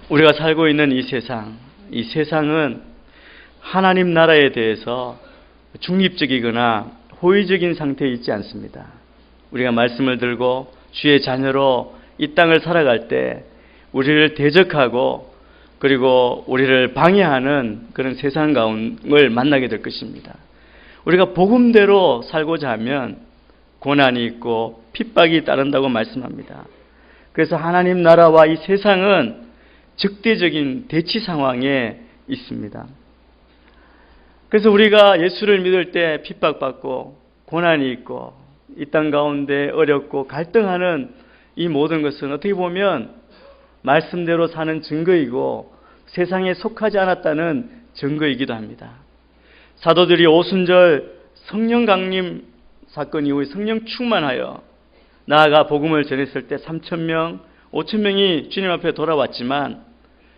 우리가 살고 있는 이 세상은 하나님 나라에 대해서 중립적이거나 호의적인 상태에 있지 않습니다. 우리가 말씀을 들고 주의 자녀로 이 땅을 살아갈 때 우리를 대적하고 그리고 우리를 방해하는 그런 세상 가운을 만나게 될 것입니다. 우리가 복음대로 살고자 하면 고난이 있고 핍박이 따른다고 말씀합니다. 그래서 하나님 나라와 이 세상은 적대적인 대치 상황에 있습니다. 그래서 우리가 예수를 믿을 때 핍박받고 고난이 있고 이 땅 가운데 어렵고 갈등하는 이 모든 것은 어떻게 보면 말씀대로 사는 증거이고 세상에 속하지 않았다는 증거이기도 합니다. 사도들이 오순절 성령 강림 사건 이후에 성령 충만하여 나아가 복음을 전했을 때 3,000명, 5,000명이 주님 앞에 돌아왔지만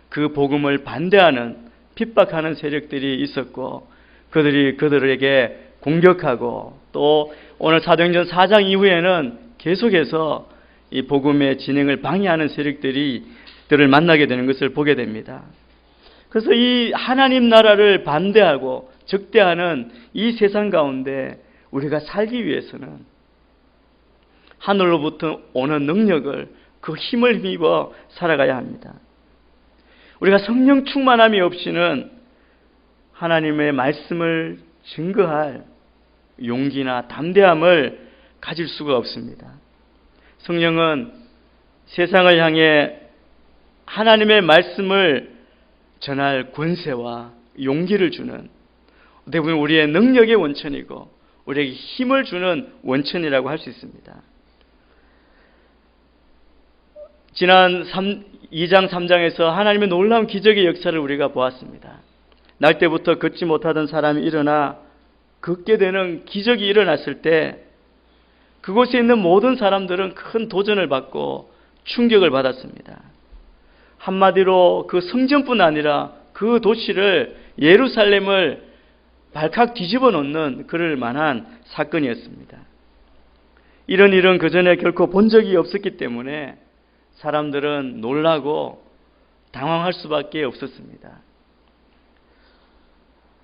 그 복음을 반대하는 핍박하는 세력들이 있었고 그들이 그들에게 공격하고 또 오늘 사도행전 4장 이후에는 계속해서 이 복음의 진행을 방해하는 세력들을 만나게 되는 것을 보게 됩니다. 그래서 이 하나님 나라를 반대하고 적대하는 이 세상 가운데 우리가 살기 위해서는 하늘로부터 오는 능력을 그 힘을 힘입어 살아가야 합니다. 우리가 성령 충만함이 없이는 하나님의 말씀을 증거할 용기나 담대함을 가질 수가 없습니다. 성령은 세상을 향해 하나님의 말씀을 전할 권세와 용기를 주는 어떻게 보면 우리의 능력의 원천이고 우리에게 힘을 주는 원천이라고 할 수 있습니다. 지난 2장 3장에서 하나님의 놀라운 기적의 역사를 우리가 보았습니다. 날 때부터 걷지 못하던 사람이 일어나 걷게 되는 기적이 일어났을 때 그곳에 있는 모든 사람들은 큰 도전을 받고 충격을 받았습니다. 한마디로 그 성전뿐 아니라 그 도시를 예루살렘을 발칵 뒤집어 놓는 그럴 만한 사건이었습니다. 이런 일은 그전에 결코 본 적이 없었기 때문에 사람들은 놀라고 당황할 수밖에 없었습니다.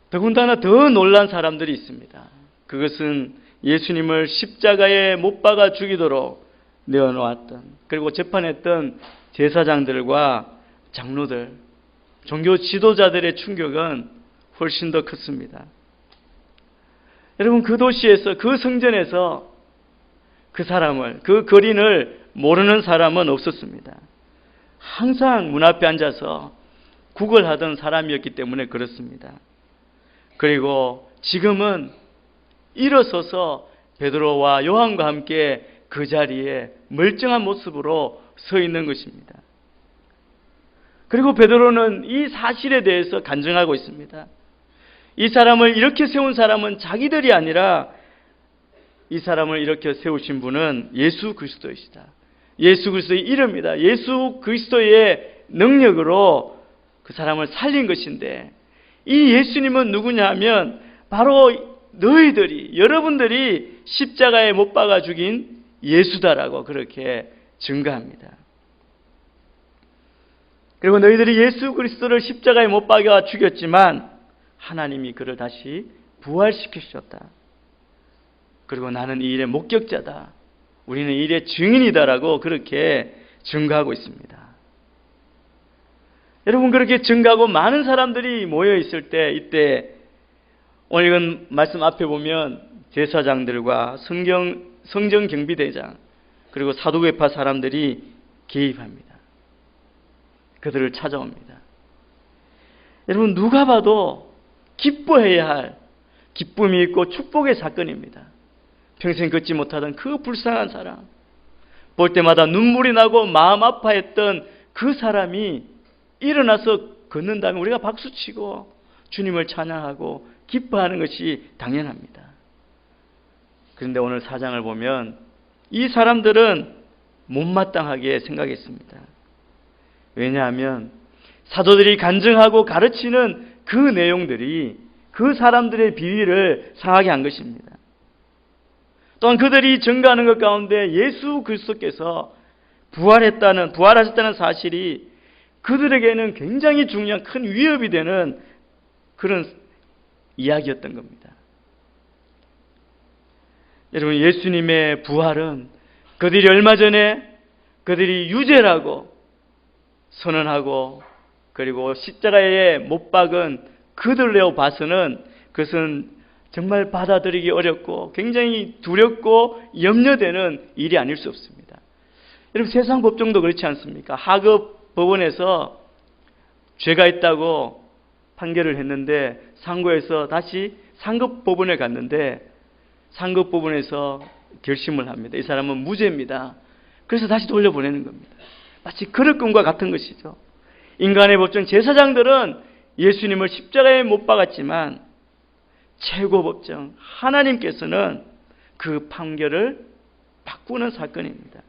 더군다나 더 놀란 사람들이 있습니다. 그것은 예수님을 십자가에 못 박아 죽이도록 내어놓았던 그리고 재판했던 제사장들과 장로들, 종교 지도자들의 충격은 훨씬 더 컸습니다. 여러분 그 도시에서 그 성전에서 그 사람을 그 거린을 모르는 사람은 없었습니다. 항상 문 앞에 앉아서 구걸하던 사람이었기 때문에 그렇습니다. 그리고 지금은 일어서서 베드로와 요한과 함께 그 자리에 멀쩡한 모습으로 서 있는 것입니다. 그리고 베드로는 이 사실에 대해서 간증하고 있습니다. 이 사람을 이렇게 세운 사람은 자기들이 아니라 이 사람을 이렇게 세우신 분은 예수 그리스도이시다. 예수 그리스도의 이름이다. 예수 그리스도의 능력으로 그 사람을 살린 것인데 이 예수님은 누구냐 하면 바로 너희들이 여러분들이 십자가에 못 박아 죽인 예수다라고 그렇게 증거합니다. 그리고 너희들이 예수 그리스도를 십자가에 못 박아 죽였지만 하나님이 그를 다시 부활시키셨다. 그리고 나는 이 일의 목격자다. 우리는 이 일의 증인이다라고 그렇게 증거하고 있습니다. 여러분 그렇게 증거하고 많은 사람들이 모여 있을 때 이때 오늘 이건 말씀 앞에 보면 제사장들과 성전 경비대장 그리고 사두개파 사람들이 개입합니다. 그들을 찾아옵니다. 여러분 누가 봐도 기뻐해야 할 기쁨이 있고 축복의 사건입니다. 평생 걷지 못하던 그 불쌍한 사람, 볼 때마다 눈물이 나고 마음 아파했던 그 사람이 일어나서 걷는다면 우리가 박수치고 주님을 찬양하고 기뻐하는 것이 당연합니다. 그런데 오늘 4장을 보면 이 사람들은 못마땅하게 생각했습니다. 왜냐하면 사도들이 간증하고 가르치는 그 내용들이 그 사람들의 비위를 상하게 한 것입니다. 또한 그들이 증거하는 것 가운데 예수 그리스도께서 부활하셨다는 사실이 그들에게는 굉장히 중요한 큰 위협이 되는 그런 이야기였던 겁니다. 여러분, 예수님의 부활은 그들이 얼마 전에 그들이 유죄라고 선언하고 그리고 십자가에 못 박은 그들로 봐서는 그것은 정말 받아들이기 어렵고 굉장히 두렵고 염려되는 일이 아닐 수 없습니다. 여러분, 세상 법정도 그렇지 않습니까? 하급 법원에서 죄가 있다고 판결을 했는데 상고에서 다시 상급 법원에 갔는데 상급 법원에서 결심을 합니다. 이 사람은 무죄입니다. 그래서 다시 돌려보내는 겁니다. 마치 그릇금과 같은 것이죠. 인간의 법정 제사장들은 예수님을 십자가에 못 박았지만 최고 법정 하나님께서는 그 판결을 바꾸는 사건입니다.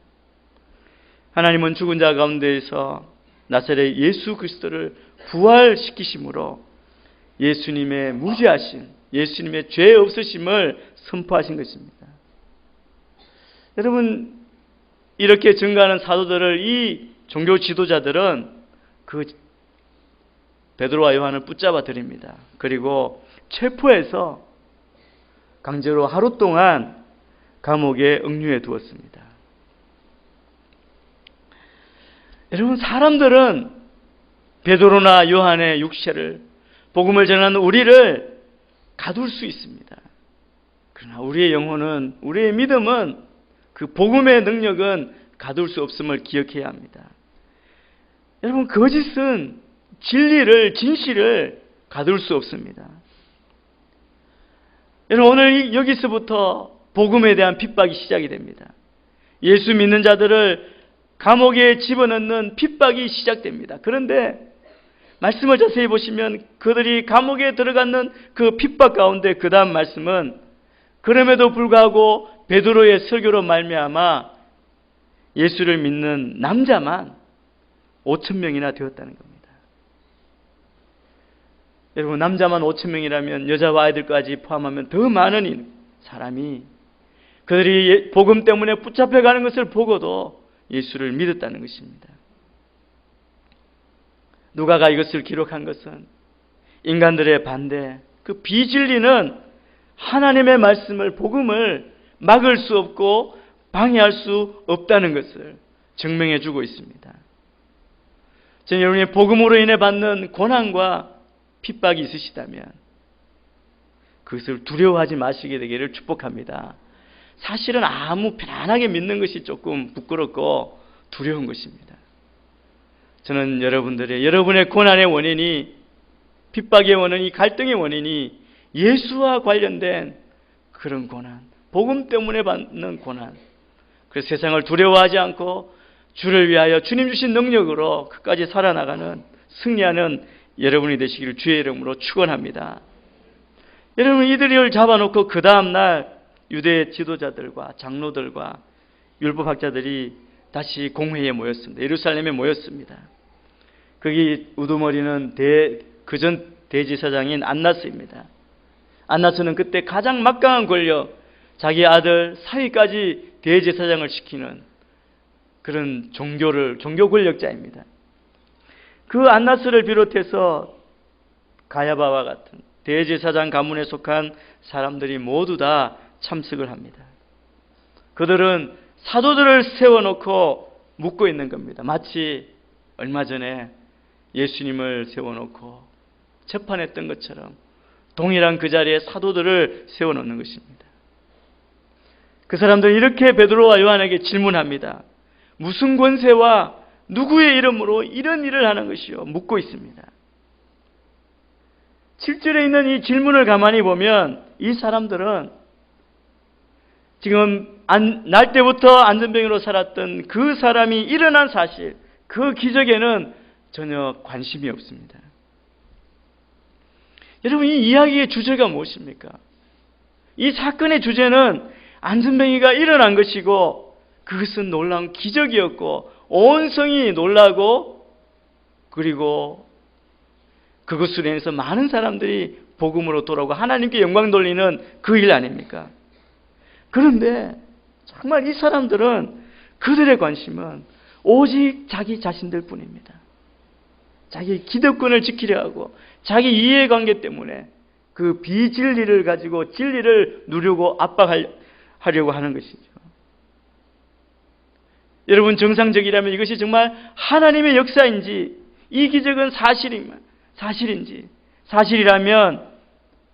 하나님은 죽은 자 가운데에서 나사렛 예수 그리스도를 부활시키심으로 예수님의 무죄하심, 예수님의 죄 없으심을 선포하신 것입니다. 여러분, 이렇게 증거하는 사도들을 이 종교 지도자들은 그 베드로와 요한을 붙잡아 드립니다. 그리고 체포해서 강제로 하루 동안 감옥에 억류해 두었습니다. 여러분, 사람들은 베드로나 요한의 육체를, 복음을 전하는 우리를 가둘 수 있습니다. 그러나 우리의 영혼은, 우리의 믿음은, 그 복음의 능력은 가둘 수 없음을 기억해야 합니다. 여러분, 거짓은 진리를, 진실을 가둘 수 없습니다. 여러분, 오늘 여기서부터 복음에 대한 핍박이 시작이 됩니다. 예수 믿는 자들을 감옥에 집어넣는 핍박이 시작됩니다. 그런데 말씀을 자세히 보시면 그들이 감옥에 들어가는 그 핍박 가운데 그 다음 말씀은 그럼에도 불구하고 베드로의 설교로 말미암아 예수를 믿는 남자만 5,000명이나 되었다는 겁니다. 여러분, 남자만 5,000명이라면 여자와 아이들까지 포함하면 더 많은 사람이 그들이 복음 때문에 붙잡혀가는 것을 보고도 예수를 믿었다는 것입니다. 누가가 이것을 기록한 것은 인간들의 반대, 그 비진리는 하나님의 말씀을, 복음을 막을 수 없고 방해할 수 없다는 것을 증명해 주고 있습니다. 저는 여러분의 복음으로 인해 받는 고난과 핍박이 있으시다면 그것을 두려워하지 마시게 되기를 축복합니다. 사실은 아무 편안하게 믿는 것이 조금 부끄럽고 두려운 것입니다. 저는 여러분의 고난의 원인이, 핍박의 원인이, 갈등의 원인이 예수와 관련된 그런 고난, 복음 때문에 받는 고난, 그래서 세상을 두려워하지 않고 주를 위하여 주님 주신 능력으로 끝까지 살아나가는, 승리하는 여러분이 되시기를 주의 이름으로 축원합니다. 여러분, 이들을 잡아놓고 그 다음날 유대 지도자들과 장로들과 율법학자들이 다시 공회에 모였습니다. 예루살렘에 모였습니다. 거기 우두머리는 그전 대제사장인 안나스입니다. 안나스는 그때 가장 막강한 권력, 자기 아들 사위까지 대제사장을 시키는 그런 종교 권력자입니다. 그 안나스를 비롯해서 가야바와 같은 대제사장 가문에 속한 사람들이 모두 다 참석을 합니다. 그들은 사도들을 세워놓고 묻고 있는 겁니다. 마치 얼마 전에 예수님을 세워놓고 재판했던 것처럼 동일한 그 자리에 사도들을 세워놓는 것입니다. 그 사람들은 이렇게 베드로와 요한에게 질문합니다. 무슨 권세와 누구의 이름으로 이런 일을 하는 것이요? 묻고 있습니다. 7절에 있는 이 질문을 가만히 보면 이 사람들은 지금 날 때부터 안전병으로 살았던 그 사람이 일어난 사실, 그 기적에는 전혀 관심이 없습니다. 여러분, 이 이야기의 주제가 무엇입니까? 이 사건의 주제는 안전병이가 일어난 것이고 그것은 놀라운 기적이었고 온 성이 놀라고 그리고 그것으로 인해서 많은 사람들이 복음으로 돌아오고 하나님께 영광 돌리는 그 일 아닙니까? 그런데 정말 이 사람들은 그들의 관심은 오직 자기 자신들 뿐입니다. 자기 기득권을 지키려 하고 자기 이해관계 때문에 그 비진리를 가지고 진리를 누리고 압박하려고 하는 것이죠. 여러분, 정상적이라면 이것이 정말 하나님의 역사인지 이 기적은 사실인지 사실이라면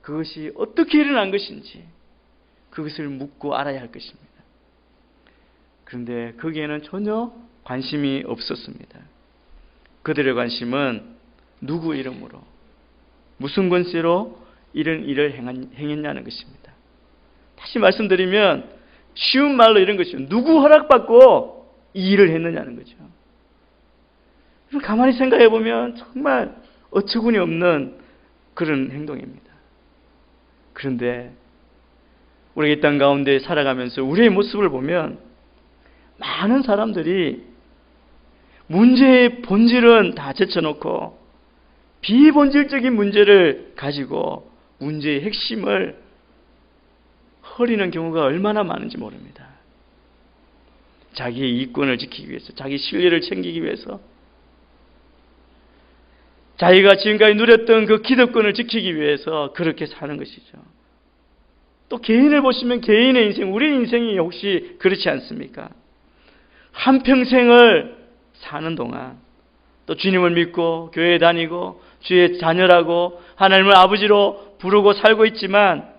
그것이 어떻게 일어난 것인지 그것을 묻고 알아야 할 것입니다. 그런데 거기에는 전혀 관심이 없었습니다. 그들의 관심은 누구 이름으로 무슨 권세로 이런 일을 행했냐는 것입니다. 다시 말씀드리면 쉬운 말로 이런 것이죠. 누구 허락받고 이 일을 했느냐는 거죠. 가만히 생각해 보면 정말 어처구니 없는 그런 행동입니다. 그런데 우리가 이 땅 가운데 살아가면서 우리의 모습을 보면 많은 사람들이 문제의 본질은 다 제쳐놓고 비본질적인 문제를 가지고 문제의 핵심을 흐리는 경우가 얼마나 많은지 모릅니다. 자기의 이권을 지키기 위해서, 자기 신뢰를 챙기기 위해서, 자기가 지금까지 누렸던 그 기득권을 지키기 위해서 그렇게 사는 것이죠. 또 개인을 보시면 개인의 인생, 우리 인생이 혹시 그렇지 않습니까? 한평생을 사는 동안 또 주님을 믿고 교회에 다니고 주의 자녀라고 하나님을 아버지로 부르고 살고 있지만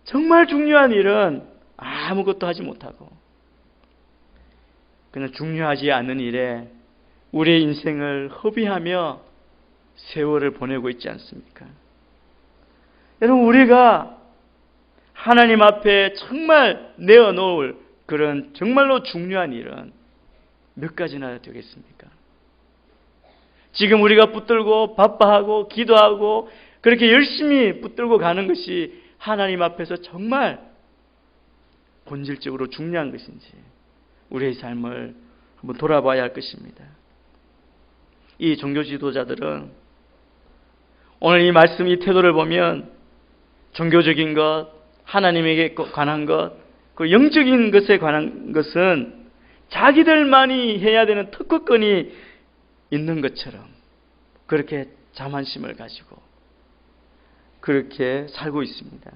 정말 중요한 일은 아무것도 하지 못하고 그냥 중요하지 않은 일에 우리의 인생을 허비하며 세월을 보내고 있지 않습니까? 여러분, 우리가 하나님 앞에 정말 내어놓을 그런 정말로 중요한 일은 몇 가지나 되겠습니까? 지금 우리가 붙들고 바빠하고 기도하고 그렇게 열심히 붙들고 가는 것이 하나님 앞에서 정말 본질적으로 중요한 것인지 우리의 삶을 한번 돌아봐야 할 것입니다. 이 종교 지도자들은 오늘 이 말씀, 이 태도를 보면 종교적인 것, 하나님에게 관한 것, 그 영적인 것에 관한 것은 자기들만이 해야 되는 특권이 있는 것처럼 그렇게 자만심을 가지고 그렇게 살고 있습니다.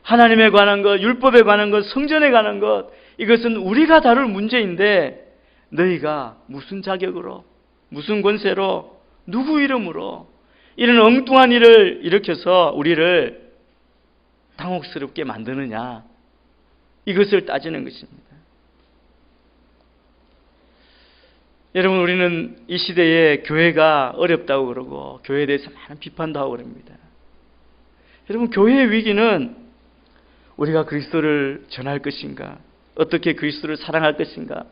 하나님에 관한 것, 율법에 관한 것, 성전에 관한 것, 이것은 우리가 다룰 문제인데 너희가 무슨 자격으로, 무슨 권세로, 누구 이름으로 이런 엉뚱한 일을 일으켜서 우리를 당혹스럽게 만드느냐, 이것을 따지는 것입니다. 여러분, 우리는 이 시대에 교회가 어렵다고 그러고 교회에 대해서 많은 비판도 하고 그럽니다. 여러분, 교회의 위기는 우리가 그리스도를 전할 것인가, 어떻게 그리스도를 사랑할 것인가,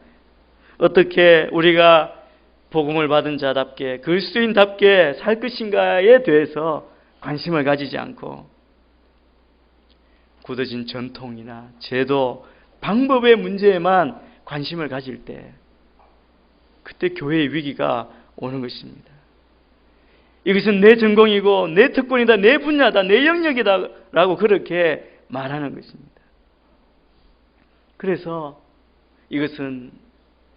어떻게 우리가 복음을 받은 자답게 그리스도인답게 살 것인가에 대해서 관심을 가지지 않고 굳어진 전통이나 제도, 방법의 문제에만 관심을 가질 때 그때 교회의 위기가 오는 것입니다. 이것은 내 전공이고 내 특권이다, 내 분야다, 내 영역이다 라고 그렇게 말하는 것입니다. 그래서 이것은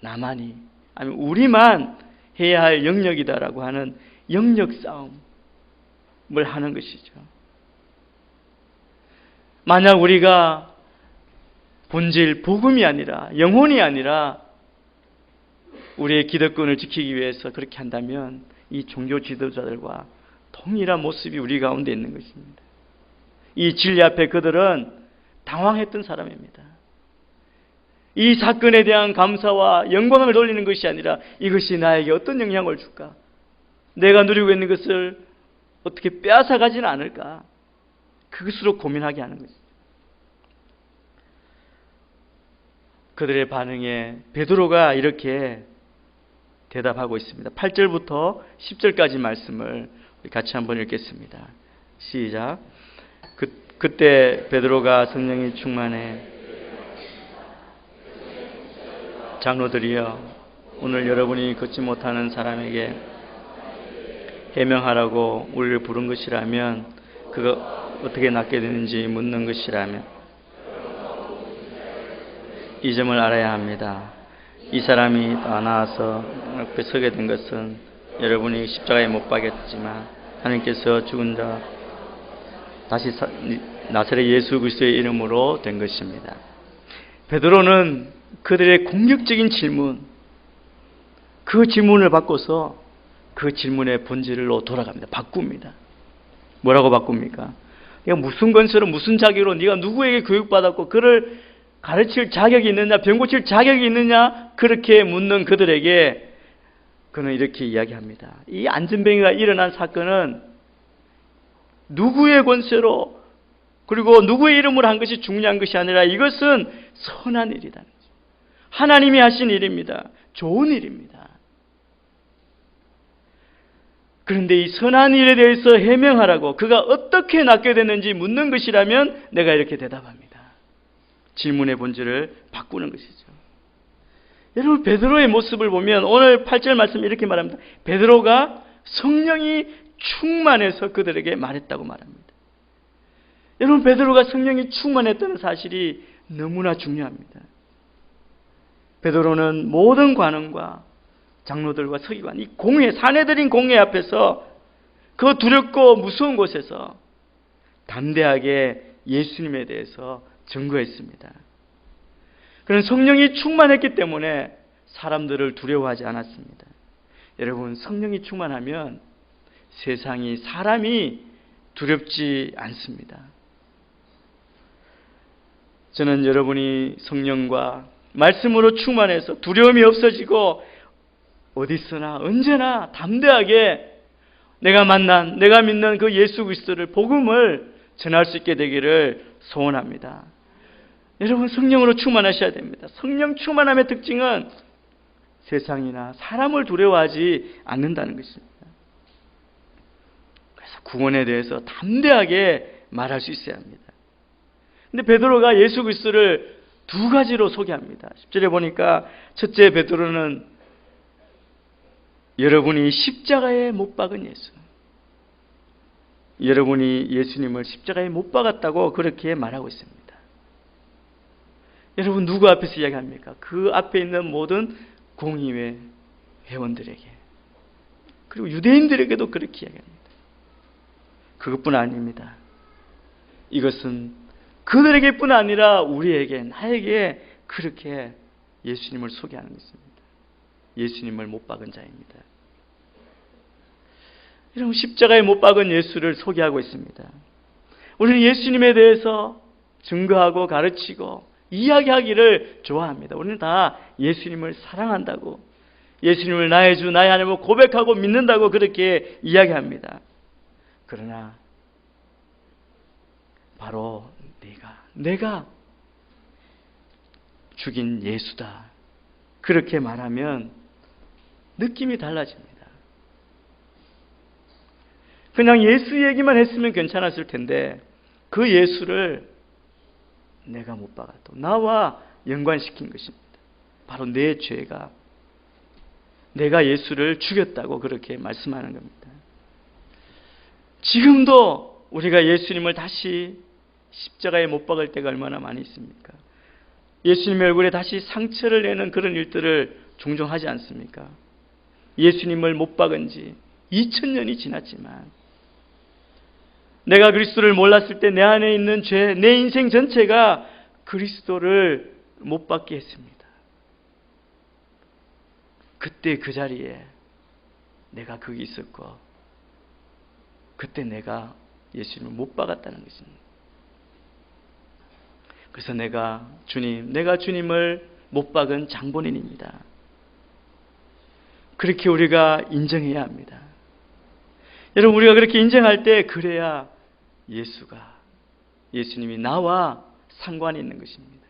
나만이, 아니면 우리만 해야 할 영역이다라고 하는 영역 싸움을 하는 것이죠. 만약 우리가 본질, 복음이 아니라, 영혼이 아니라 우리의 기득권을 지키기 위해서 그렇게 한다면 이 종교 지도자들과 동일한 모습이 우리 가운데 있는 것입니다. 이 진리 앞에 그들은 당황했던 사람입니다. 이 사건에 대한 감사와 영광을 돌리는 것이 아니라 이것이 나에게 어떤 영향을 줄까? 내가 누리고 있는 것을 어떻게 빼앗아 가지는 않을까? 그것으로 고민하게 하는 것입니다. 그들의 반응에 베드로가 이렇게 대답하고 있습니다. 8절부터 10절까지 말씀을 같이 한번 읽겠습니다. 시작. 그때 베드로가 성령이 충만해 장로들이여, 오늘 여러분이 걷지 못하는 사람에게 해명하라고 우리를 부른 것이라면 그가 어떻게 낫게 되는지 묻는 것이라면 이 점을 알아야 합니다. 이 사람이 나와서 옆에 서게 된 것은 여러분이 십자가에 못 박였지만 하나님께서 죽은 자 다시 나사렛 예수 그리스도의 이름으로 된 것입니다. 베드로는 그들의 공격적인 질문, 그 질문을 바꿔서 그 질문의 본질로 돌아갑니다. 바꿉니다. 뭐라고 바꿉니까? 네가 무슨 건설로 무슨 자격으로 네가 누구에게 교육받았고 그를 가르칠 자격이 있느냐, 병 고칠 자격이 있느냐, 그렇게 묻는 그들에게 그는 이렇게 이야기합니다. 이 안전병이가 일어난 사건은 누구의 권세로 그리고 누구의 이름으로 한 것이 중요한 것이 아니라 이것은 선한 일이다. 하나님이 하신 일입니다. 좋은 일입니다. 그런데 이 선한 일에 대해서 해명하라고 그가 어떻게 낫게 됐는지 묻는 것이라면 내가 이렇게 대답합니다. 질문의 본질을 바꾸는 것이죠. 여러분, 베드로의 모습을 보면 오늘 8절 말씀 이렇게 말합니다. 베드로가 성령이 충만해서 그들에게 말했다고 말합니다. 여러분, 베드로가 성령이 충만했다는 사실이 너무나 중요합니다. 베드로는 모든 관원과 장로들과 서기관, 이 공회, 사내들인 공회 앞에서 그 두렵고 무서운 곳에서 담대하게 예수님에 대해서 증거했습니다. 그는 성령이 충만했기 때문에 사람들을 두려워하지 않았습니다. 여러분, 성령이 충만하면 세상이, 사람이 두렵지 않습니다. 저는 여러분이 성령과 말씀으로 충만해서 두려움이 없어지고 어디서나 언제나 담대하게 내가 만난, 내가 믿는 그 예수 그리스도를, 복음을 전할 수 있게 되기를 소원합니다. 여러분, 성령으로 충만하셔야 됩니다. 성령 충만함의 특징은 세상이나 사람을 두려워하지 않는다는 것입니다. 그래서 구원에 대해서 담대하게 말할 수 있어야 합니다. 근데 베드로가 예수 그리스도를 두 가지로 소개합니다. 10절에 보니까 첫째, 베드로는 여러분이 십자가에 못 박은 예수, 여러분이 예수님을 십자가에 못 박았다고 그렇게 말하고 있습니다. 여러분, 누구 앞에서 이야기합니까? 그 앞에 있는 모든 공의회 회원들에게, 그리고 유대인들에게도 그렇게 이야기합니다. 그것뿐 아닙니다. 이것은 그들에게뿐 아니라 우리에게, 나에게 그렇게 예수님을 소개하는 것입니다. 예수님을 못 박은 자입니다. 여러분, 십자가에 못 박은 예수를 소개하고 있습니다. 우리는 예수님에 대해서 증거하고 가르치고 이야기하기를 좋아합니다. 우리는 다 예수님을 사랑한다고, 예수님을 나의 주, 나의 하나님을 고백하고 믿는다고 그렇게 이야기합니다. 그러나 바로 내가 죽인 예수다, 그렇게 말하면 느낌이 달라집니다. 그냥 예수 얘기만 했으면 괜찮았을 텐데 그 예수를 내가 못 박아도 나와 연관시킨 것입니다. 바로 내 죄가, 내가 예수를 죽였다고 그렇게 말씀하는 겁니다. 지금도 우리가 예수님을 다시 십자가에 못 박을 때가 얼마나 많이 있습니까? 예수님의 얼굴에 다시 상처를 내는 그런 일들을 종종 하지 않습니까? 예수님을 못 박은 지 2000년이 지났지만 내가 그리스도를 몰랐을 때 내 안에 있는 죄, 내 인생 전체가 그리스도를 못 박게 했습니다. 그때 그 자리에 내가 거기 있었고 그때 내가 예수님을 못 박았다는 것입니다. 그래서 내가 주님을 못 박은 장본인입니다. 그렇게 우리가 인정해야 합니다. 여러분, 우리가 그렇게 인정할 때 그래야 예수님이 나와 상관이 있는 것입니다.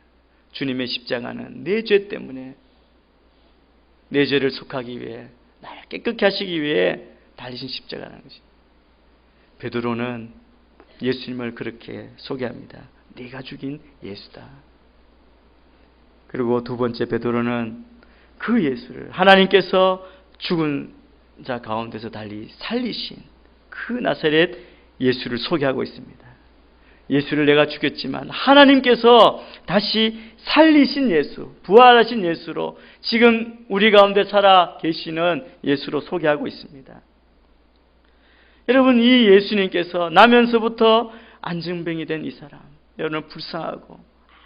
주님의 십자가는 내 죄 때문에, 내 죄를 속하기 위해, 나를 깨끗게 하시기 위해 달리신 십자가라는 것입니다. 베드로는 예수님을 그렇게 소개합니다. 네가 죽인 예수다. 그리고 두 번째, 베드로는 그 예수를, 하나님께서 죽은 자 가운데서 달리 살리신 그 나사렛 예수를 소개하고 있습니다. 예수를 내가 죽였지만 하나님께서 다시 살리신 예수, 부활하신 예수로 지금 우리 가운데 살아 계시는 예수로 소개하고 있습니다. 여러분, 이 예수님께서 나면서부터 안증병이 된 이 사람, 여러분 불쌍하고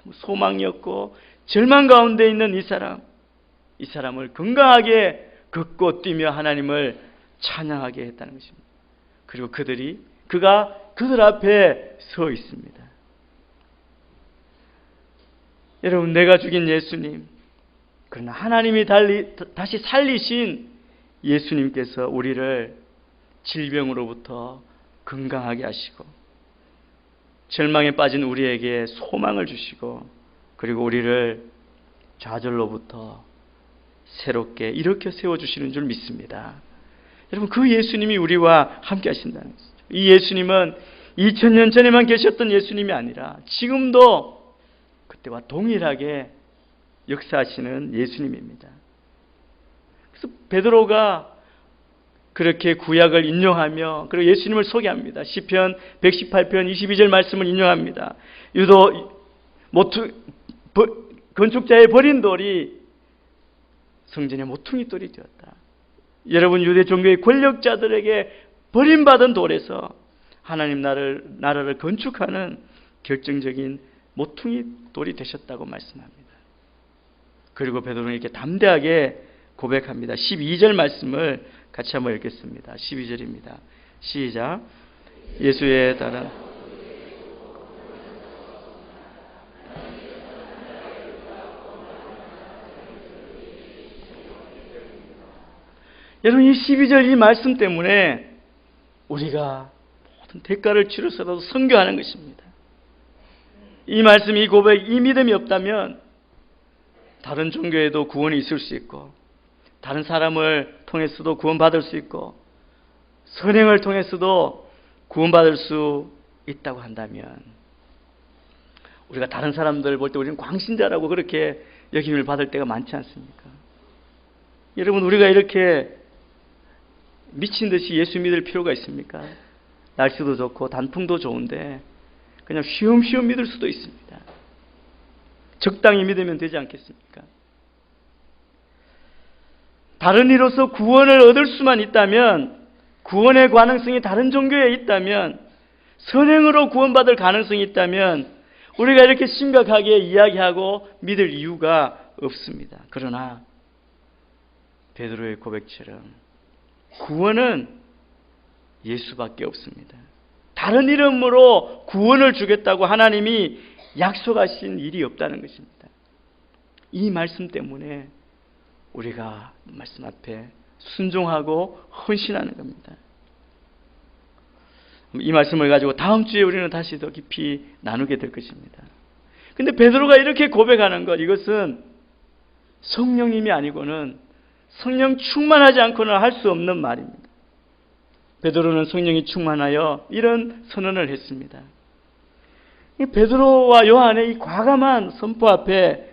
아무 소망이 없고 절망 가운데 있는 이 사람을 건강하게 걷고 뛰며 하나님을 찬양하게 했다는 것입니다. 그리고 그가 그들 앞에 서 있습니다. 여러분, 내가 죽인 예수님, 그러나 하나님이 다시 살리신 예수님께서 우리를 질병으로부터 건강하게 하시고 절망에 빠진 우리에게 소망을 주시고 그리고 우리를 좌절로부터 새롭게 일으켜 세워주시는 줄 믿습니다. 여러분, 그 예수님이 우리와 함께 하신다는 것이죠. 이 예수님은 2000년 전에만 계셨던 예수님이 아니라 지금도 그때와 동일하게 역사하시는 예수님입니다. 그래서 베드로가 그렇게 구약을 인용하며 그리고 예수님을 소개합니다. 시편 118편 22절 말씀을 인용합니다. 유도 건축자의 버린 돌이 성전의 모퉁이 돌이 되었다. 여러분, 유대 종교의 권력자들에게 버림받은 돌에서 하나님 나라를 건축하는 결정적인 모퉁이 돌이 되셨다고 말씀합니다. 그리고 베드로는 이렇게 담대하게 고백합니다. 12절 말씀을 같이 한번 읽겠습니다. 12절입니다. 시작. 예수의 다른 여러분, 이 12절 이 말씀 때문에 우리가 모든 대가를 치르서라도 선교하는 것입니다. 이 말씀, 이 고백, 이 믿음이 없다면 다른 종교에도 구원이 있을 수 있고 다른 사람을 통해서도 구원받을 수 있고 선행을 통해서도 구원받을 수 있다고 한다면 우리가 다른 사람들 볼 때 우리는 광신자라고 그렇게 여김을 받을 때가 많지 않습니까? 여러분, 우리가 이렇게 미친 듯이 예수 믿을 필요가 있습니까? 날씨도 좋고 단풍도 좋은데 그냥 쉬엄쉬엄 믿을 수도 있습니다. 적당히 믿으면 되지 않겠습니까? 다른 이로서 구원을 얻을 수만 있다면, 구원의 가능성이 다른 종교에 있다면, 선행으로 구원받을 가능성이 있다면 우리가 이렇게 심각하게 이야기하고 믿을 이유가 없습니다. 그러나 베드로의 고백처럼 구원은 예수밖에 없습니다. 다른 이름으로 구원을 주겠다고 하나님이 약속하신 일이 없다는 것입니다. 이 말씀 때문에 우리가 말씀 앞에 순종하고 헌신하는 겁니다. 이 말씀을 가지고 다음 주에 우리는 다시 더 깊이 나누게 될 것입니다. 근데 베드로가 이렇게 고백하는 것, 이것은 성령님이 아니고는 성령 충만하지 않고는 할 수 없는 말입니다. 베드로는 성령이 충만하여 이런 선언을 했습니다. 베드로와 요한의 이 과감한 선포 앞에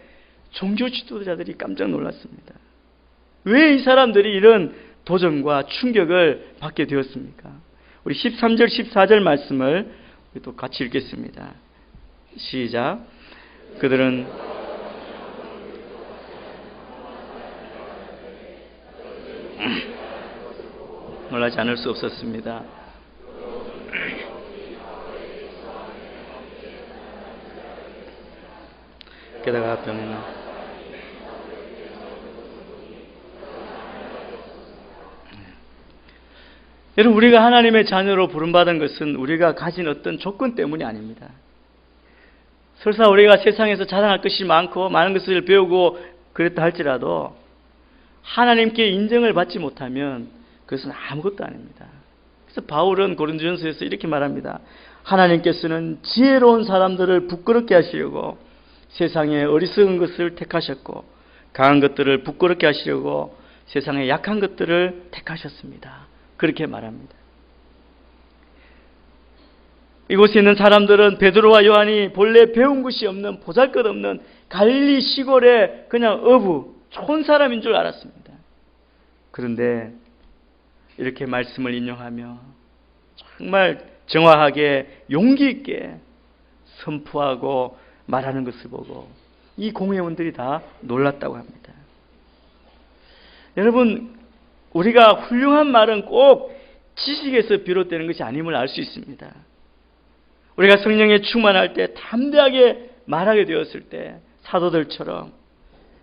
종교 지도자들이 깜짝 놀랐습니다. 왜 이 사람들이 이런 도전과 충격을 받게 되었습니까? 우리 13절 14절 말씀을 또 같이 읽겠습니다. 시작. 그들은 놀라지 않을 수 없었습니다. 게다가 병나 여러분, 우리가 하나님의 자녀로 부름받은 것은 우리가 가진 어떤 조건 때문이 아닙니다. 설사 우리가 세상에서 자랑할 것이 많고 많은 것을 배우고 그랬다 할지라도 하나님께 인정을 받지 못하면 그것은 아무것도 아닙니다. 그래서 바울은 고린도전서에서 이렇게 말합니다. 하나님께서는 지혜로운 사람들을 부끄럽게 하시려고 세상의 어리석은 것을 택하셨고 강한 것들을 부끄럽게 하시려고 세상의 약한 것들을 택하셨습니다. 그렇게 말합니다. 이곳에 있는 사람들은 베드로와 요한이 본래 배운 것이 없는 보잘것없는 갈릴리 시골의 그냥 어부, 촌 사람인 줄 알았습니다. 그런데 이렇게 말씀을 인용하며 정말 정확하게 용기 있게 선포하고 말하는 것을 보고 이 공회원들이 다 놀랐다고 합니다. 여러분, 우리가 훌륭한 말은 꼭 지식에서 비롯되는 것이 아님을 알 수 있습니다. 우리가 성령에 충만할 때 담대하게 말하게 되었을 때 사도들처럼,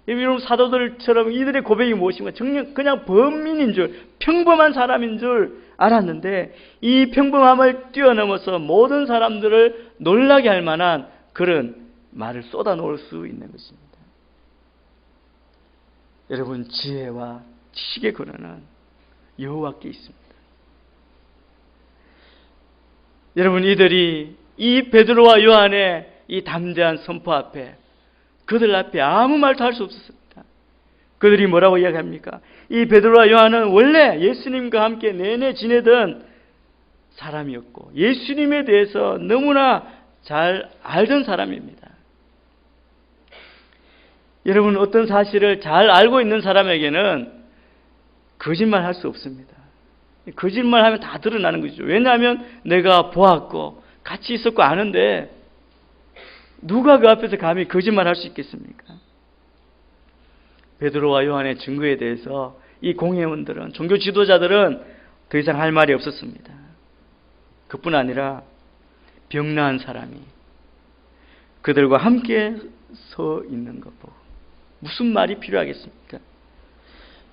여러분 사도들처럼 이들의 고백이 무엇인가? 그냥 범인인 줄, 평범한 사람인 줄 알았는데 이 평범함을 뛰어넘어서 모든 사람들을 놀라게 할 만한 그런 말을 쏟아놓을 수 있는 것입니다. 여러분, 지혜와 지식의 근원은 여호와께 있습니다. 여러분, 이들이 이 베드로와 요한의 이 담대한 선포 앞에, 그들 앞에 아무 말도 할 수 없었습니다. 그들이 뭐라고 이야기합니까? 이 베드로와 요한은 원래 예수님과 함께 내내 지내던 사람이었고 예수님에 대해서 너무나 잘 알던 사람입니다. 여러분, 어떤 사실을 잘 알고 있는 사람에게는 거짓말 할 수 없습니다. 거짓말하면 다 드러나는 거죠. 왜냐하면 내가 보았고 같이 있었고 아는데 누가 그 앞에서 감히 거짓말 할 수 있겠습니까? 베드로와 요한의 증거에 대해서 이 공회원들은, 종교 지도자들은 더 이상 할 말이 없었습니다. 그뿐 아니라 병나은 사람이 그들과 함께 서 있는 것 보고 무슨 말이 필요하겠습니까?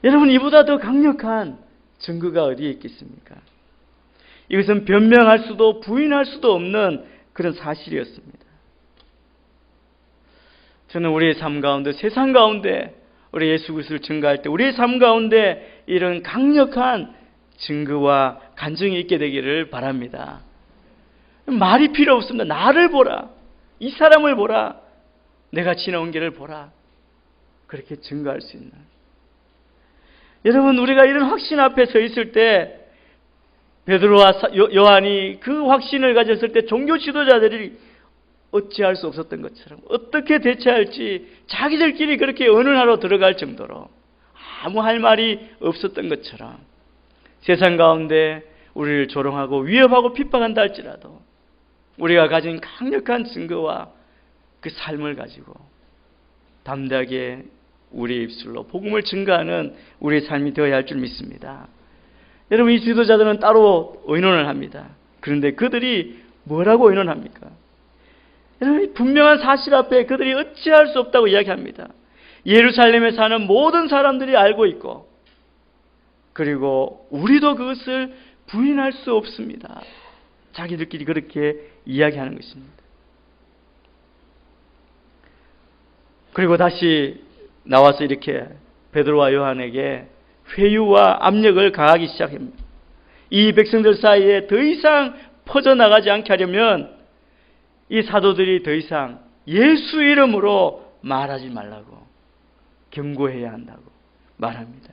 여러분, 이보다 더 강력한 증거가 어디에 있겠습니까? 이것은 변명할 수도 부인할 수도 없는 그런 사실이었습니다. 저는 우리의 삶 가운데, 세상 가운데 우리 예수 그리스도를 증거할 때 우리의 삶 가운데 이런 강력한 증거와 간증이 있게 되기를 바랍니다. 말이 필요 없습니다. 나를 보라, 이 사람을 보라, 내가 지나온 길을 보라, 그렇게 증거할 수 있는. 여러분, 우리가 이런 확신 앞에 서 있을 때 베드로와 요한이 그 확신을 가졌을 때 종교 지도자들이 어찌할 수 없었던 것처럼, 어떻게 대처할지 자기들끼리 그렇게 의논하러 들어갈 정도로 아무 할 말이 없었던 것처럼 세상 가운데 우리를 조롱하고 위협하고 핍박한다 할지라도 우리가 가진 강력한 증거와 그 삶을 가지고 담대하게 우리의 입술로 복음을 증거하는 우리의 삶이 되어야 할 줄 믿습니다. 여러분, 이 지도자들은 따로 의논을 합니다. 그런데 그들이 뭐라고 의논합니까? 여러분, 분명한 사실 앞에 그들이 어찌할 수 없다고 이야기합니다. 예루살렘에 사는 모든 사람들이 알고 있고, 그리고 우리도 그것을 부인할 수 없습니다. 자기들끼리 그렇게 이야기하는 것입니다. 그리고 다시 나와서 이렇게 베드로와 요한에게 회유와 압력을 가하기 시작합니다. 이 백성들 사이에 더 이상 퍼져나가지 않게 하려면 이 사도들이 더 이상 예수 이름으로 말하지 말라고 경고해야 한다고 말합니다.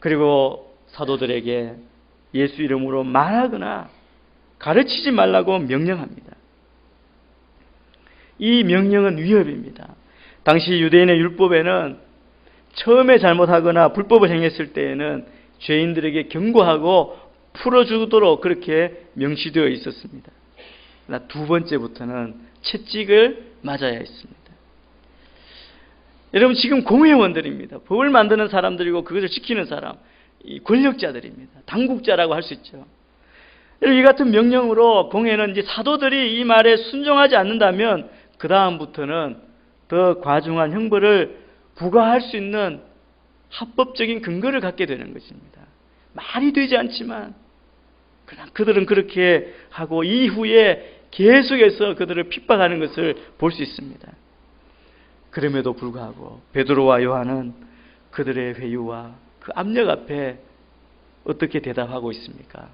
그리고 사도들에게 예수 이름으로 말하거나 가르치지 말라고 명령합니다. 이 명령은 위협입니다. 당시 유대인의 율법에는 처음에 잘못하거나 불법을 행했을 때에는 죄인들에게 경고하고 풀어주도록 그렇게 명시되어 있었습니다. 그러나 두 번째부터는 채찍을 맞아야 했습니다. 여러분, 지금 공회원들입니다. 법을 만드는 사람들이고 그것을 지키는 사람, 이 권력자들입니다. 당국자라고 할 수 있죠. 이 같은 명령으로 공회는 이제 사도들이 이 말에 순종하지 않는다면 그 다음부터는 더 과중한 형벌을 부과할 수 있는 합법적인 근거를 갖게 되는 것입니다. 말이 되지 않지만 그러나 그들은 그렇게 하고 이후에 계속해서 그들을 핍박하는 것을 볼 수 있습니다. 그럼에도 불구하고 베드로와 요한은 그들의 회유와 그 압력 앞에 어떻게 대답하고 있습니까?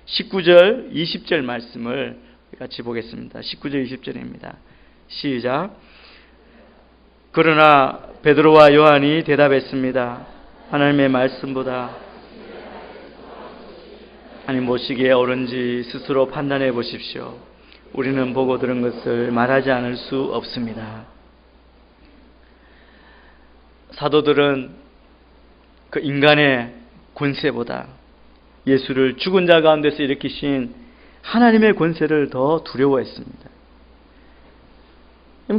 19절, 20절 말씀을 같이 보겠습니다. 19절, 20절입니다. 시작. 그러나 베드로와 요한이 대답했습니다. 하나님의 말씀보다 하나님 보시기에 옳은지 스스로 판단해 보십시오. 우리는 보고 들은 것을 말하지 않을 수 없습니다. 사도들은 그 인간의 권세보다 예수를 죽은 자 가운데서 일으키신 하나님의 권세를 더 두려워했습니다.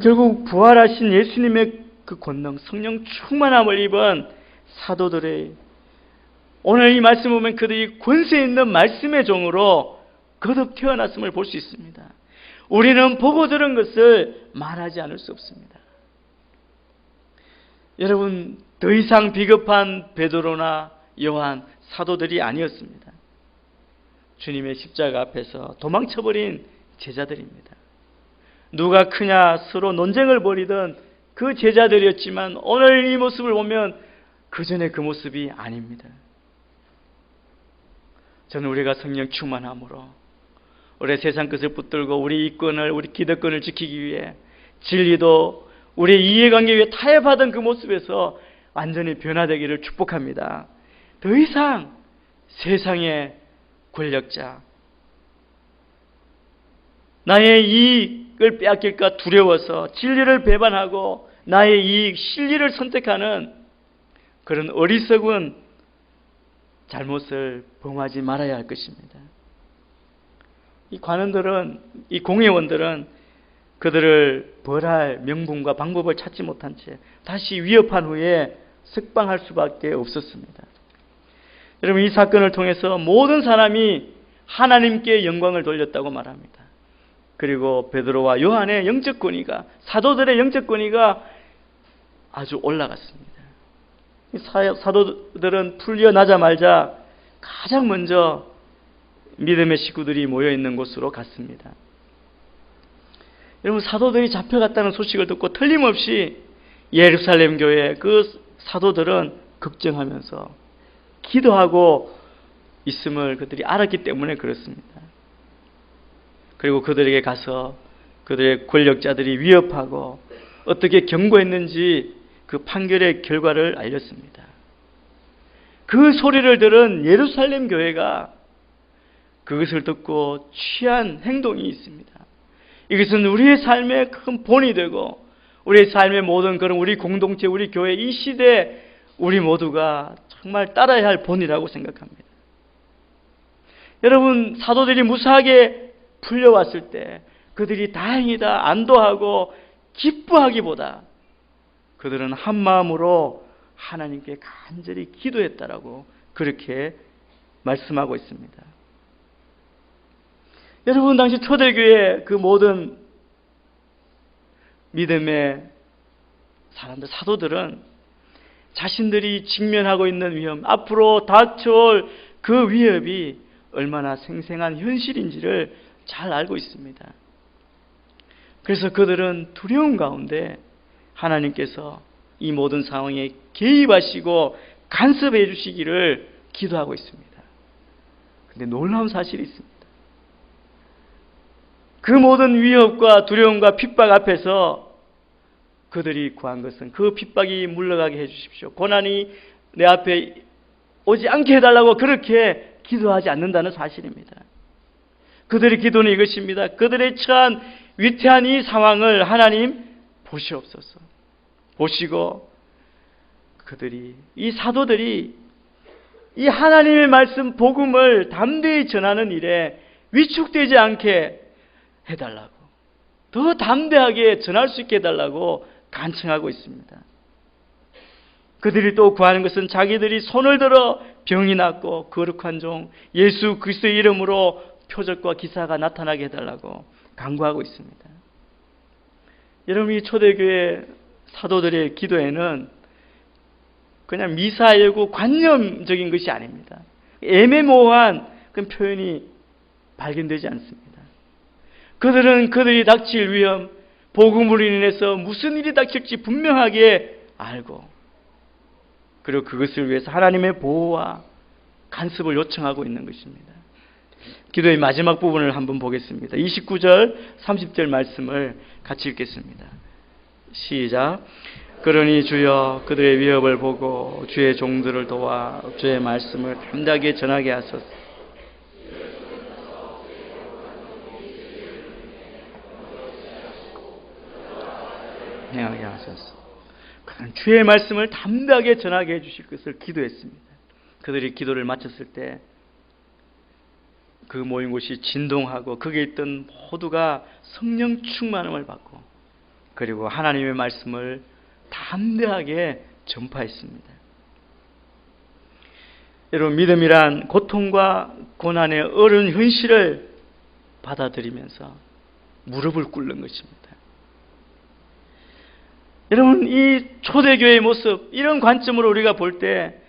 결국 부활하신 예수님의 그 권능, 성령 충만함을 입은 사도들의 오늘 이 말씀 보면 그들이 권세 있는 말씀의 종으로 거듭 태어났음을 볼 수 있습니다. 우리는 보고 들은 것을 말하지 않을 수 없습니다. 여러분, 더 이상 비겁한 베드로나 요한 사도들이 아니었습니다. 주님의 십자가 앞에서 도망쳐버린 제자들입니다. 누가 크냐 서로 논쟁을 벌이던 그 제자들이었지만 오늘 이 모습을 보면 그전에 그 모습이 아닙니다. 저는 우리가 성령 충만함으로 우리 세상 것을 붙들고 우리 이권을, 우리 기득권을 지키기 위해 진리도 우리 이해관계 위해 타협하던 그 모습에서 완전히 변화되기를 축복합니다. 더 이상 세상의 권력자, 나의 이익을 빼앗길까 두려워서 진리를 배반하고 나의 이익, 실리를 선택하는 그런 어리석은 잘못을 범하지 말아야 할 것입니다. 이 관원들은, 이 공회원들은 그들을 벌할 명분과 방법을 찾지 못한 채 다시 위협한 후에 석방할 수밖에 없었습니다. 여러분, 이 사건을 통해서 모든 사람이 하나님께 영광을 돌렸다고 말합니다. 그리고 베드로와 요한의 영적 권위가, 사도들의 영적 권위가 아주 올라갔습니다. 사도들은 풀려나자마자 가장 먼저 믿음의 식구들이 모여있는 곳으로 갔습니다. 여러분, 사도들이 잡혀갔다는 소식을 듣고 틀림없이 예루살렘 교회 그 사도들은 걱정하면서 기도하고 있음을 그들이 알았기 때문에 그렇습니다. 그리고 그들에게 가서 그들의 권력자들이 위협하고 어떻게 경고했는지 그 판결의 결과를 알렸습니다. 그 소리를 들은 예루살렘 교회가 그것을 듣고 취한 행동이 있습니다. 이것은 우리의 삶의 큰 본이 되고 우리의 삶의 모든 그런 우리 공동체, 우리 교회, 이 시대 우리 모두가 정말 따라야 할 본이라고 생각합니다. 여러분, 사도들이 무사하게 풀려왔을 때 그들이 다행이다, 안도하고 기뻐하기보다 그들은 한 마음으로 하나님께 간절히 기도했다라고 그렇게 말씀하고 있습니다. 여러분, 당시 초대교회 그 모든 믿음의 사람들, 사도들은 자신들이 직면하고 있는 위험, 앞으로 닥쳐올 그 위협이 얼마나 생생한 현실인지를 잘 알고 있습니다. 그래서 그들은 두려움 가운데 하나님께서 이 모든 상황에 개입하시고 간섭해 주시기를 기도하고 있습니다. 그런데 놀라운 사실이 있습니다. 그 모든 위협과 두려움과 핍박 앞에서 그들이 구한 것은 그 핍박이 물러가게 해주십시오, 고난이 내 앞에 오지 않게 해달라고 그렇게 기도하지 않는다는 사실입니다. 그들의 기도는 이것입니다. 그들의 처한 위태한 이 상황을 하나님 보시옵소서. 보시고 그들이, 이 사도들이 이 하나님의 말씀 복음을 담대히 전하는 일에 위축되지 않게 해달라고, 더 담대하게 전할 수 있게 해달라고 간청하고 있습니다. 그들이 또 구하는 것은 자기들이 손을 들어 병이 낫고 거룩한 종 예수 그리스도의 이름으로 표적과 기사가 나타나게 해달라고 간구하고 있습니다. 여러분, 이 초대교회 사도들의 기도에는 그냥 미사여구 관념적인 것이 아닙니다. 애매모호한 그런 표현이 발견되지 않습니다. 그들은 그들이 닥칠 위험, 복음으로 인해서 무슨 일이 닥칠지 분명하게 알고, 그리고 그것을 위해서 하나님의 보호와 간섭을 요청하고 있는 것입니다. 기도의 마지막 부분을 한번 보겠습니다. 29절, 30절 말씀을 같이 읽겠습니다. 시작. 그러니 주여 그들의 위협을 보고 주의 종들을 도와 주의 말씀을 담대하게 전하게 하소서. 행하게 하소서. 주의 말씀을 담대하게 전하게 해주실 것을 기도했습니다. 그들이 기도를 마쳤을 때 그 모인 곳이 진동하고 거기에 있던 모두가 성령 충만함을 받고 그리고 하나님의 말씀을 담대하게 전파했습니다. 여러분, 믿음이란 고통과 고난의 어려운 현실을 받아들이면서 무릎을 꿇는 것입니다. 여러분, 이 초대교회의 모습, 이런 관점으로 우리가 볼 때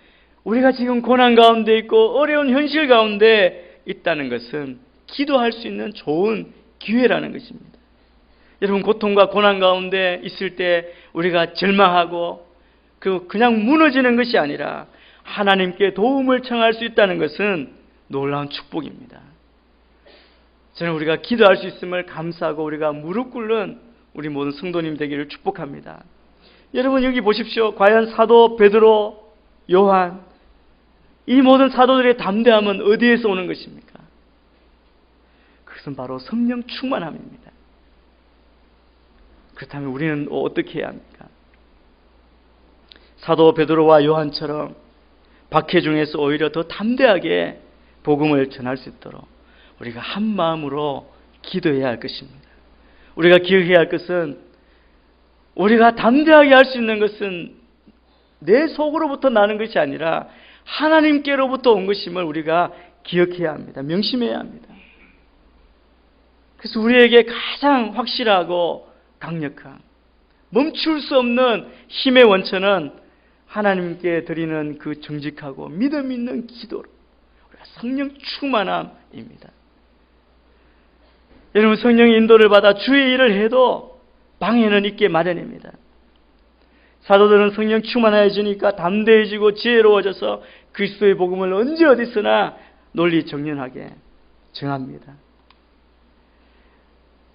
우리가 지금 고난 가운데 있고 어려운 현실 가운데 있다는 것은 기도할 수 있는 좋은 기회라는 것입니다. 여러분, 고통과 고난 가운데 있을 때 우리가 절망하고 그냥 무너지는 것이 아니라 하나님께 도움을 청할 수 있다는 것은 놀라운 축복입니다. 저는 우리가 기도할 수 있음을 감사하고 우리가 무릎 꿇는 우리 모든 성도님 되기를 축복합니다. 여러분, 여기 보십시오. 과연 사도 베드로, 요한, 이 모든 사도들의 담대함은 어디에서 오는 것입니까? 그것은 바로 성령 충만함입니다. 그렇다면 우리는 어떻게 해야 합니까? 사도 베드로와 요한처럼 박해 중에서 오히려 더 담대하게 복음을 전할 수 있도록 우리가 한 마음으로 기도해야 할 것입니다. 우리가 기억해야 할 것은, 우리가 담대하게 할 수 있는 것은 내 속으로부터 나는 것이 아니라 하나님께로부터 온 것임을 우리가 기억해야 합니다. 명심해야 합니다. 그래서 우리에게 가장 확실하고 강력한, 멈출 수 없는 힘의 원천은 하나님께 드리는 그 정직하고 믿음 있는 기도로 우리가 성령 충만함입니다. 여러분, 성령의 인도를 받아 주의 일을 해도 방해는 있게 마련입니다. 사도들은 성령 충만해지니까 담대해지고 지혜로워져서 그리스도의 복음을 언제 어디서나 논리 정연하게 정합니다.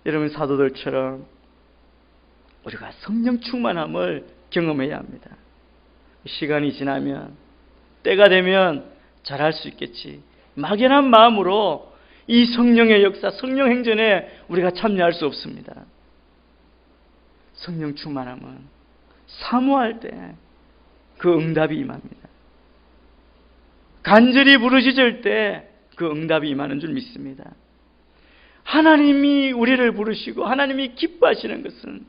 여러분, 사도들처럼 우리가 성령 충만함을 경험해야 합니다. 시간이 지나면, 때가 되면 잘할 수 있겠지, 막연한 마음으로 이 성령의 역사, 성령 행전에 우리가 참여할 수 없습니다. 성령 충만함은 사모할 때 그 응답이 임합니다. 간절히 부르짖을 때 그 응답이 임하는 줄 믿습니다. 하나님이 우리를 부르시고 하나님이 기뻐하시는 것은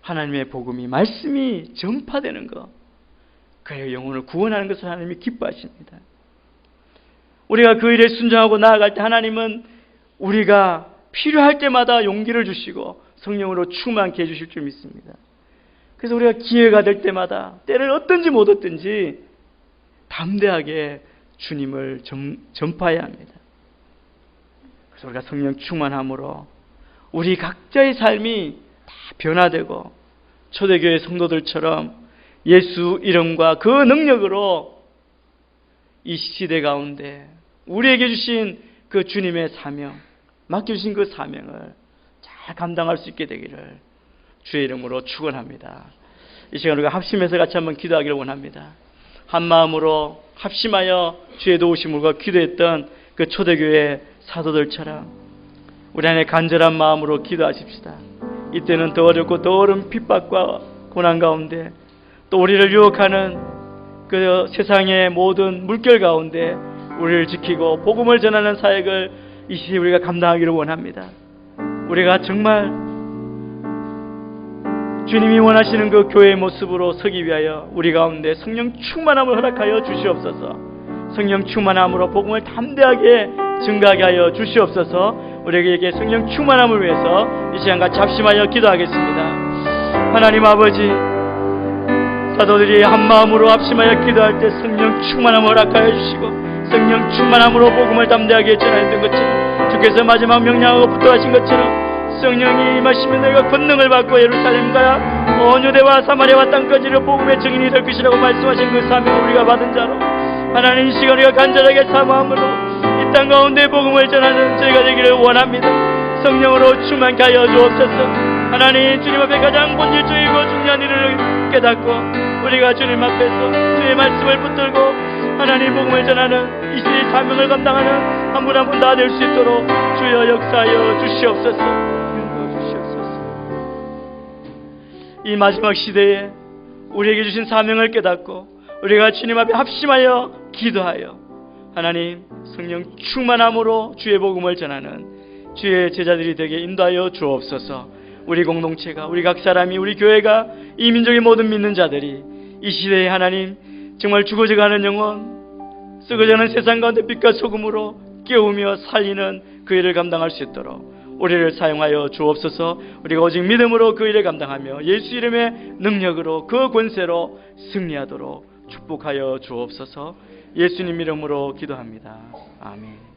하나님의 복음이, 말씀이 전파되는 것, 그의 영혼을 구원하는 것을 하나님이 기뻐하십니다. 우리가 그 일에 순종하고 나아갈 때 하나님은 우리가 필요할 때마다 용기를 주시고 성령으로 충만케 해주실 줄 믿습니다. 그래서 우리가 기회가 될 때마다, 때를 얻든지 못 얻든지 담대하게 주님을 전파해야 합니다. 그래서 우리가 성령 충만함으로 우리 각자의 삶이 다 변화되고 초대교회 성도들처럼 예수 이름과 그 능력으로 이 시대 가운데 우리에게 주신 그 주님의 사명, 맡겨주신 그 사명을 잘 감당할 수 있게 되기를 주의 이름으로 축원합니다. 이 시간 우리가 합심해서 같이 한번 기도하기를 원합니다. 한 마음으로 합심하여 주의 도우심을과 기도했던 그 초대교회 사도들처럼 우리 안에 간절한 마음으로 기도하십시다. 이때는 더 어렵고 더 어려운 핍박과 고난 가운데, 또 우리를 유혹하는 그 세상의 모든 물결 가운데 우리를 지키고 복음을 전하는 사역을 이 시대에 우리가 감당하기를 원합니다. 우리가 정말 주님이 원하시는 그 교회의 모습으로 서기 위하여 우리 가운데 성령 충만함을 허락하여 주시옵소서. 성령 충만함으로 복음을 담대하게 증가하게 하여 주시옵소서. 우리에게 성령 충만함을 위해서 이 시간 같이 합심하여 기도하겠습니다. 하나님 아버지, 사도들이 한 마음으로 합심하여 기도할 때 성령 충만함을 허락하여 주시고 성령 충만함으로 복음을 담대하게 전하였던 것처럼, 주께서 마지막 명령하고 붙들어가신 것처럼 성령이 임하시면 너희가 권능을 받고 예루살렘과 온 유대와 사마리아와 땅까지로 복음의 증인이 될 것이라고 말씀하신 그 사명을 우리가 받은 자로, 하나님 이 시간 우리가 간절하게 사모함으로 이 땅 가운데 복음을 전하는 저희가 되기를 원합니다. 성령으로 충만케 하여 주옵소서. 하나님, 주님 앞에 가장 본질적이고 중요한 일을 깨닫고 우리가 주님 앞에서 주의 말씀을 붙들고 하나님 복음을 전하는 이 시대의 사명을 감당하는 한 분 한 분 다 될 수 있도록 주여 역사하여 주시옵소서. 이 마지막 시대에 우리에게 주신 사명을 깨닫고 우리가 주님 앞에 합심하여 기도하여 하나님 성령 충만함으로 주의 복음을 전하는 주의 제자들이 되게 인도하여 주옵소서. 우리 공동체가, 우리 각 사람이, 우리 교회가, 이 민족의 모든 믿는 자들이 이 시대에 하나님 정말 죽어져가는 영혼, 썩어져가는 세상 가운데 빛과 소금으로 깨우며 살리는 그 일을 감당할 수 있도록 우리를 사용하여 주옵소서. 우리가 오직 믿음으로 그 일을 감당하며 예수 이름의 능력으로 그 권세로 승리하도록 축복하여 주옵소서. 예수님 이름으로 기도합니다. 아멘.